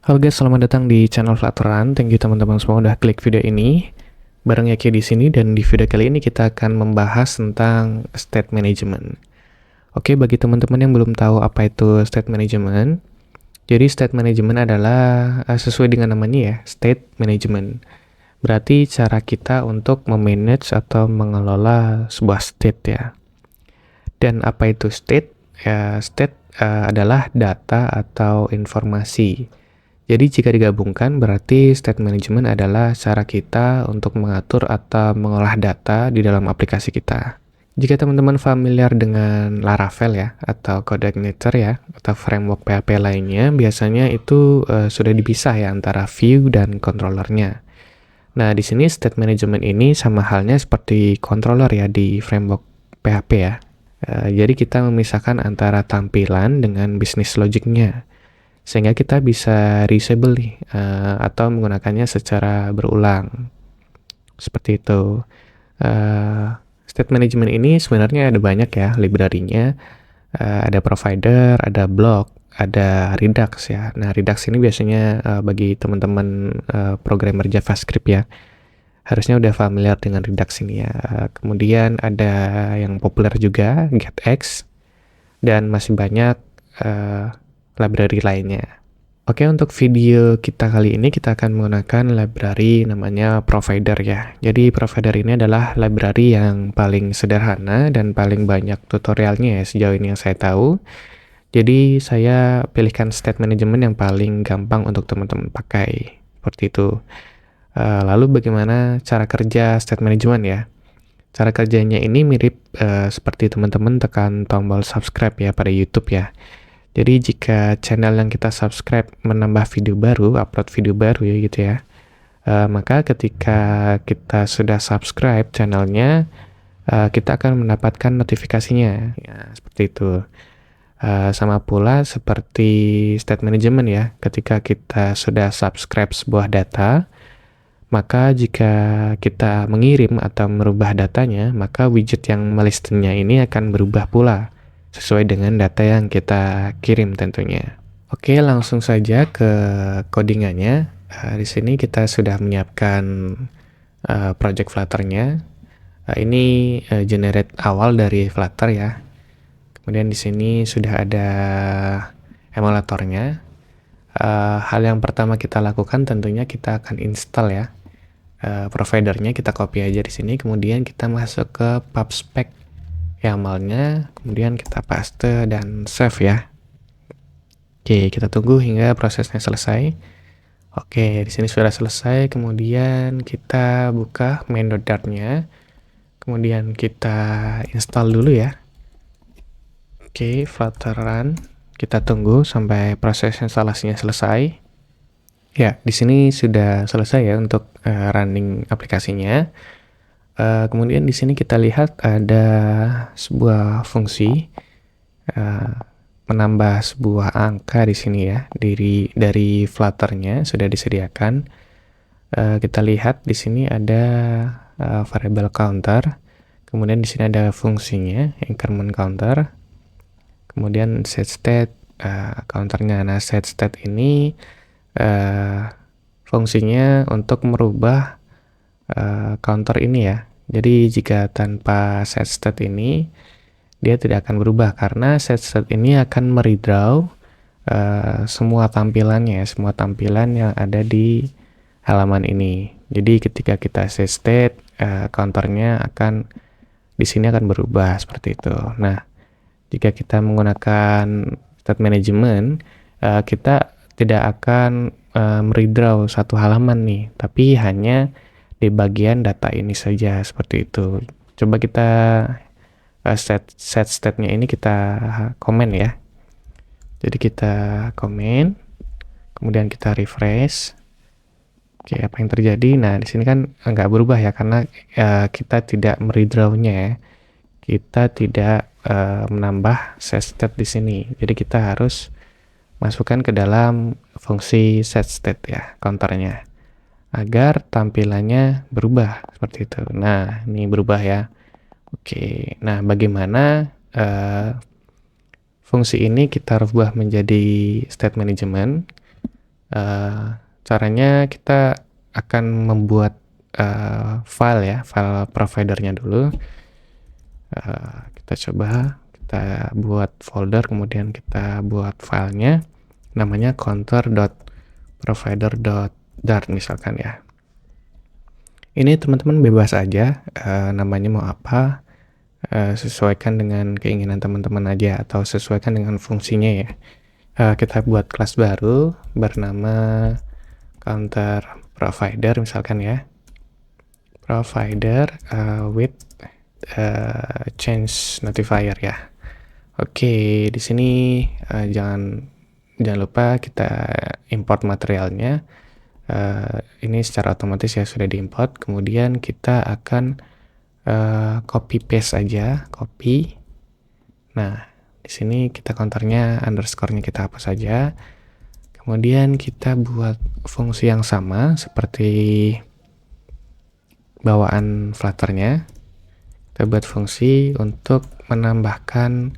Halo guys, selamat datang di channel Flutteran. Thank you teman-teman semua udah klik video ini. Bareng Yaki di sini dan di video kali ini kita akan membahas tentang state management. Oke, bagi teman-teman yang belum tahu apa itu state management, jadi state management adalah sesuai dengan namanya ya, state management. Berarti cara kita untuk memanage atau mengelola sebuah state ya. Dan apa itu state? Ya, state adalah data atau informasi. Jadi jika digabungkan berarti state management adalah cara kita untuk mengatur atau mengolah data di dalam aplikasi kita. Jika teman-teman familiar dengan Laravel ya, atau Codeigniter ya, atau framework PHP lainnya, biasanya itu sudah dipisah ya antara view dan controllernya. Nah, di sini state management ini sama halnya seperti controller ya di framework PHP ya. Jadi kita memisahkan antara tampilan dengan bisnis logiknya, sehingga kita bisa reusable nih, atau menggunakannya secara berulang. Seperti itu. State management ini sebenarnya ada banyak ya library-nya. Ada provider, ada block, ada Redux ya. Nah, Redux ini biasanya bagi teman-teman programmer JavaScript ya, harusnya udah familiar dengan Redux ini ya. Kemudian ada yang populer juga, GetX, dan masih banyak library lainnya. Oke, untuk video kita kali ini kita akan menggunakan library namanya provider ya. Jadi provider ini adalah library yang paling sederhana dan paling banyak tutorialnya ya sejauh ini yang saya tahu. Jadi saya pilihkan state management yang paling gampang untuk teman-teman pakai. Seperti itu. Lalu bagaimana cara kerja state management ya? Cara kerjanya ini mirip seperti teman-teman tekan tombol subscribe ya pada YouTube ya. Jadi jika channel yang kita subscribe menambah video baru, upload video baru ya gitu ya, maka ketika kita sudah subscribe channelnya, kita akan mendapatkan notifikasinya, ya, seperti itu. Sama pula seperti state management ya, ketika kita sudah subscribe sebuah data, maka jika kita mengirim atau merubah datanya, maka widget yang melistennya ini akan berubah pula sesuai dengan data yang kita kirim tentunya. Oke, langsung saja ke codingannya. Di sini kita sudah menyiapkan project Flutter-nya. Ini generate awal dari Flutter ya. Kemudian di sini sudah ada emulatornya. Hal yang pertama kita lakukan tentunya kita akan install ya. Providernya kita copy aja di sini. Kemudian kita masuk ke pubspec YAML-nya, kemudian kita paste dan save ya. Oke, kita tunggu hingga prosesnya selesai. Oke, di sini sudah selesai. Kemudian kita buka main.dart-nya. Kemudian kita install dulu ya. Oke, Flutter run. Kita tunggu sampai proses instalasinya selesai. Ya, di sini sudah selesai ya untuk running aplikasinya. Kemudian di sini kita lihat ada sebuah fungsi menambah sebuah angka di sini ya, dari Flutter-nya sudah disediakan. Kita lihat di sini ada variable counter, kemudian di sini ada fungsinya increment counter, kemudian set state counternya. Nah, set state ini fungsinya untuk merubah counter ini ya. Jadi jika tanpa set state ini dia tidak akan berubah karena set state ini akan meredraw semua tampilannya, semua tampilan yang ada di halaman ini. Jadi ketika kita set state, counternya akan di sini akan berubah seperti itu. Nah, jika kita menggunakan state management, kita tidak akan meredraw satu halaman nih, tapi hanya di bagian data ini saja seperti itu. Coba kita set state-nya ini kita komen ya. Jadi kita komen, kemudian kita refresh. Oke, apa yang terjadi? Nah, di sini kan nggak berubah ya karena kita tidak meredraw-nya ya. Kita tidak menambah set state di sini. Jadi kita harus masukkan ke dalam fungsi set state ya, counternya, agar tampilannya berubah seperti itu. Nah, ini berubah ya. Oke, nah bagaimana fungsi ini kita rubah menjadi state management? Caranya kita akan membuat file ya, file providernya dulu. Kita coba, kita buat folder, kemudian kita buat filenya, namanya counter.provider.dart misalkan ya. Ini teman-teman bebas aja, namanya mau apa, sesuaikan dengan keinginan teman-teman aja, atau sesuaikan dengan fungsinya ya. Kita buat kelas baru bernama counter provider misalkan ya, provider with change notifier ya. Oke, di sini jangan lupa kita import materialnya. Ini secara otomatis ya sudah diimport. Kemudian kita akan copy paste aja, copy. Nah, di sini kita counternya underscore-nya kita hapus saja. Kemudian kita buat fungsi yang sama seperti bawaan Flutter-nya. Kita buat fungsi untuk menambahkan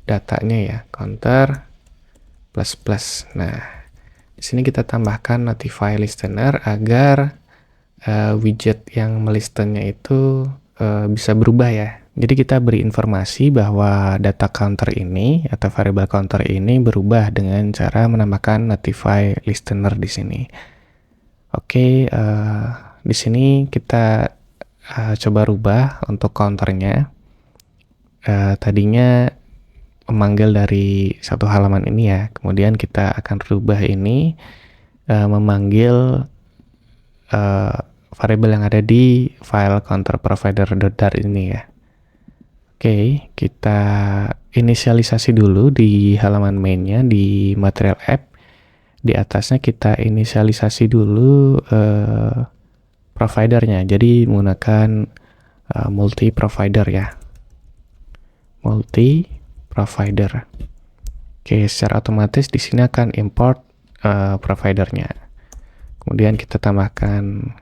datanya ya, counter plus plus. Nah, di sini kita tambahkan notify listener agar widget yang melistennya itu bisa berubah ya. Jadi kita beri informasi bahwa data counter ini atau variable counter ini berubah dengan cara menambahkan notify listener di sini. Oke, di sini kita coba rubah untuk counternya. Tadinya memanggil dari satu halaman ini ya, kemudian kita akan rubah ini memanggil variabel yang ada di file counter provider.dart ini ya. Oke, kita inisialisasi dulu di halaman mainnya di material app. Di atasnya kita inisialisasi dulu providernya. Jadi menggunakan multi provider ya. Multi provider. Oke, secara otomatis di sini akan import providernya. Kemudian kita tambahkan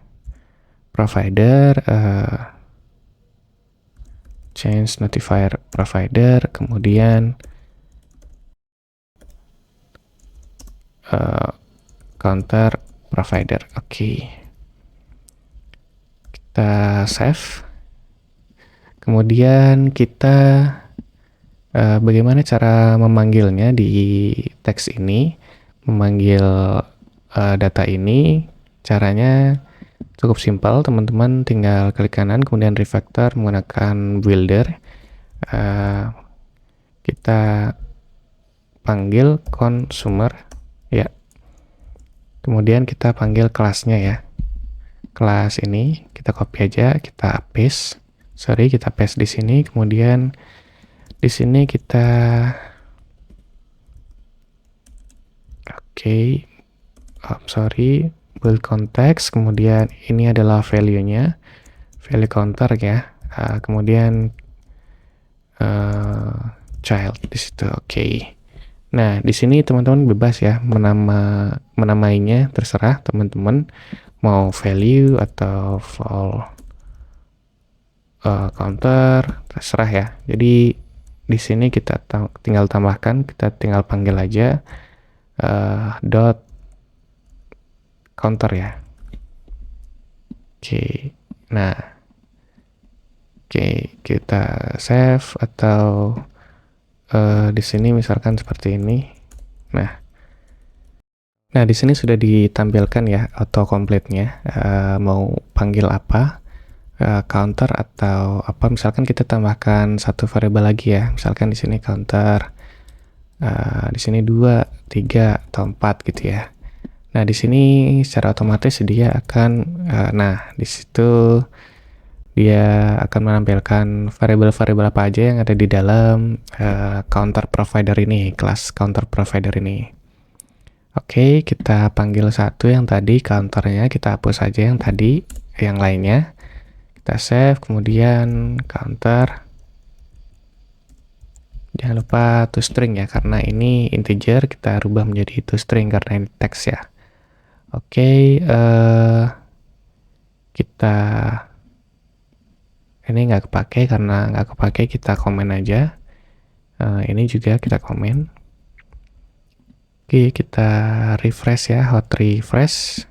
provider, change notifier provider, kemudian counter provider. Oke, kita save. Kemudian kita bagaimana cara memanggilnya di teks ini, memanggil data ini. Caranya cukup simpel, teman-teman tinggal klik kanan kemudian refactor menggunakan builder. Kita panggil consumer ya. Kemudian kita panggil kelasnya ya. Kelas ini kita copy aja, kita paste. Kita paste di sini, kemudian di sini kita build context, kemudian ini adalah value-nya, value counter ya. Kemudian child di situ. Oke. Nah, di sini teman-teman bebas ya menamainya, terserah teman-teman mau value atau counter, terserah ya. Jadi di sini kita tinggal tambahkan, kita tinggal panggil aja dot counter ya. Oke. Nah, kita save atau di sini misalkan seperti ini. Nah, di sini sudah ditampilkan ya auto complete-nya. Mau panggil apa? Counter atau apa, misalkan kita tambahkan satu variabel lagi ya, misalkan di sini counter, di sini 2, 3 atau 4 gitu ya. Nah, di sini secara otomatis dia akan di situ dia akan menampilkan variabel-variabel apa aja yang ada di dalam counter provider ini, kelas counter provider ini. Oke, kita panggil satu yang tadi counternya, kita hapus saja yang tadi, yang lainnya. Kita save, kemudian counter. Jangan lupa toString ya, karena ini integer, kita rubah menjadi toString karena ini teks ya. Oke, kita ini nggak kepake, karena nggak kepake kita komen aja. Ini juga kita komen. Oke, kita refresh ya, hot refresh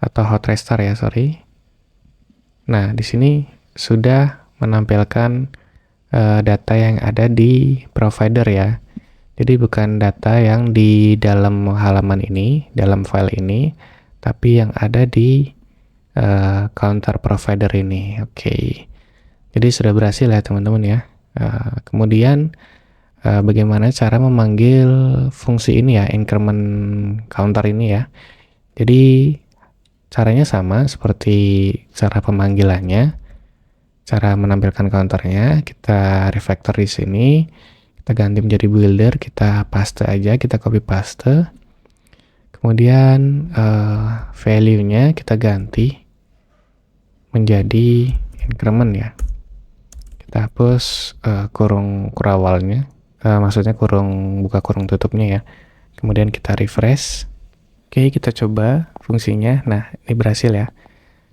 atau hot restart ya, sorry. Nah, di sini sudah menampilkan data yang ada di provider ya. Jadi bukan data yang di dalam halaman ini, dalam file ini, tapi yang ada di counter provider ini. Oke. Jadi sudah berhasil ya teman-teman ya. Kemudian bagaimana cara memanggil fungsi ini ya, increment counter ini ya. Jadi caranya sama seperti cara pemanggilannya. Cara menampilkan counternya, kita refactor di sini, kita ganti menjadi builder, kita paste aja, kita copy paste. Kemudian value-nya kita ganti menjadi increment ya. Kita hapus kurung kurawalnya, maksudnya kurung buka kurung tutupnya ya. Kemudian kita refresh. Oke, kita coba fungsinya. Nah, ini berhasil ya.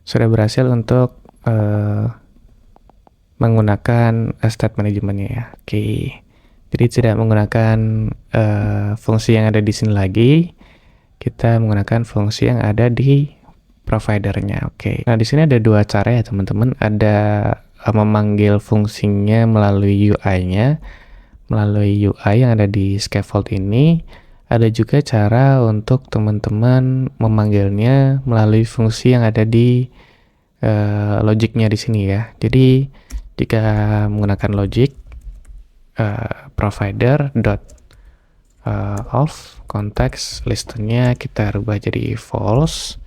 Sudah berhasil untuk menggunakan state manajemennya ya. Oke. Jadi tidak menggunakan fungsi yang ada di sini lagi. Kita menggunakan fungsi yang ada di providernya. Oke. Nah, di sini ada dua cara ya, teman-teman. Ada memanggil fungsinya melalui UI-nya, melalui UI yang ada di scaffold ini. Ada juga cara untuk teman-teman memanggilnya melalui fungsi yang ada di logiknya di sini ya. Jadi jika menggunakan logic provider dot of context listennya kita rubah jadi false.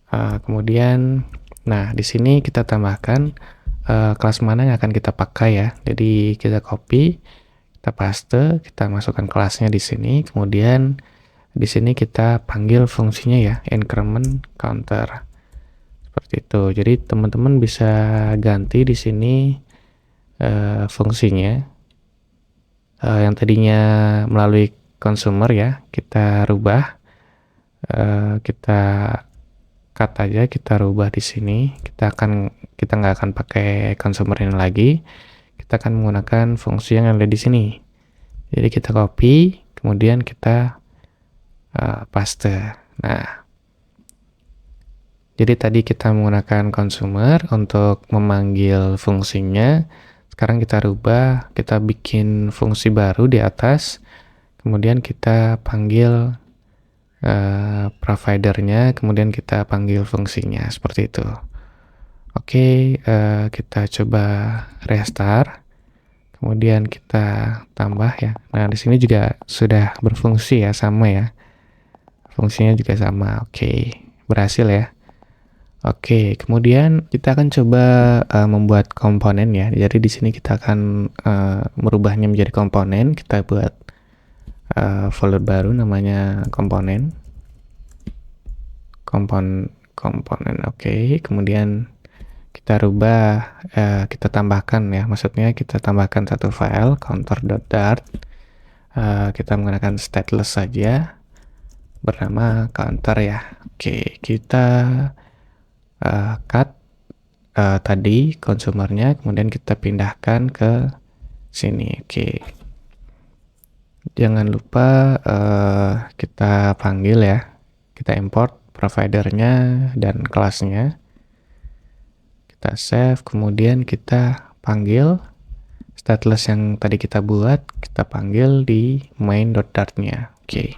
Kemudian, nah di sini kita tambahkan kelas mana yang akan kita pakai ya. Jadi kita copy, kita paste, kita masukkan kelasnya di sini. Kemudian di sini kita panggil fungsinya ya, increment counter. Seperti itu. Jadi teman-teman bisa ganti di sini fungsinya yang tadinya melalui consumer ya, kita rubah, kita cut aja, kita rubah di sini. Kita nggak akan pakai consumer ini lagi. Kita akan menggunakan fungsi yang ada di sini. Jadi kita copy, kemudian kita paste. Nah. Jadi tadi kita menggunakan consumer untuk memanggil fungsinya. Sekarang kita rubah, kita bikin fungsi baru di atas. Kemudian kita panggil providernya, kemudian kita panggil fungsinya, seperti itu. Oke, kita coba restart. Kemudian kita tambah ya. Nah, di sini juga sudah berfungsi ya, sama ya. Fungsinya juga sama. Oke, berhasil ya. Oke, kemudian kita akan coba membuat komponen ya. Jadi di sini kita akan merubahnya menjadi komponen. Kita buat folder baru namanya komponen. Komponen. Oke, kemudian kita rubah, kita tambahkan ya. Maksudnya kita tambahkan satu file counter.dart. Kita menggunakan stateless saja bernama counter ya. Oke, kita cut tadi consumernya, kemudian kita pindahkan ke sini. Oke. Jangan lupa kita panggil ya, kita import providernya dan kelasnya. Kita save, kemudian kita panggil stateless yang tadi kita buat, kita panggil di main.dart-nya. Oke.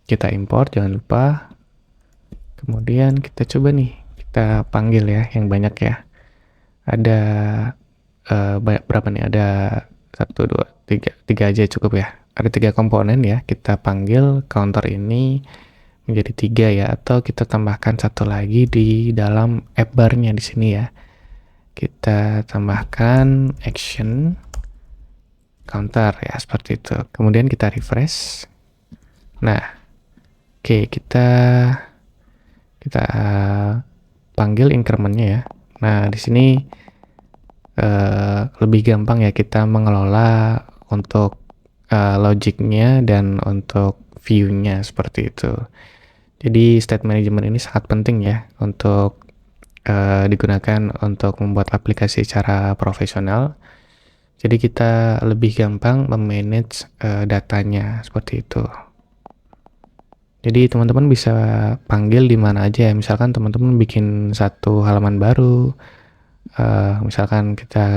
Kita import, jangan lupa. Kemudian kita coba nih, kita panggil ya yang banyak ya. Ada berapa nih? Ada 1, 2, 3 aja cukup ya. Ada 3 komponen ya. Kita panggil counter ini menjadi 3 ya, atau kita tambahkan satu lagi di dalam app bar-nya di sini ya. Kita tambahkan action counter ya, seperti itu. Kemudian kita refresh. Nah, oke, kita panggil increment-nya ya. Nah, di sini lebih gampang ya kita mengelola untuk logiknya dan untuk view-nya, seperti itu. Jadi state management ini sangat penting ya untuk digunakan untuk membuat aplikasi secara profesional. Jadi kita lebih gampang memanage datanya seperti itu. Jadi teman-teman bisa panggil di mana aja ya. Misalkan teman-teman bikin satu halaman baru, misalkan kita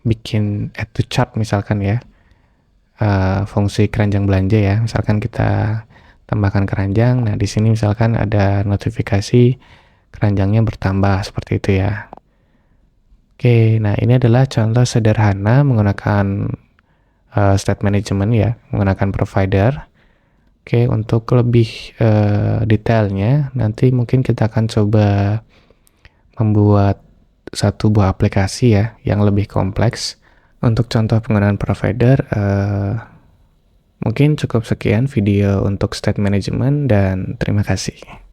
bikin add to chart misalkan ya, fungsi keranjang belanja ya. Misalkan kita tambahkan keranjang. Nah di sini misalkan ada notifikasi keranjangnya bertambah seperti itu ya. Oke, nah ini adalah contoh sederhana menggunakan state management ya, menggunakan provider. Oke, untuk lebih detailnya, nanti mungkin kita akan coba membuat satu buah aplikasi ya, yang lebih kompleks. Untuk contoh penggunaan provider, mungkin cukup sekian video untuk state management dan terima kasih.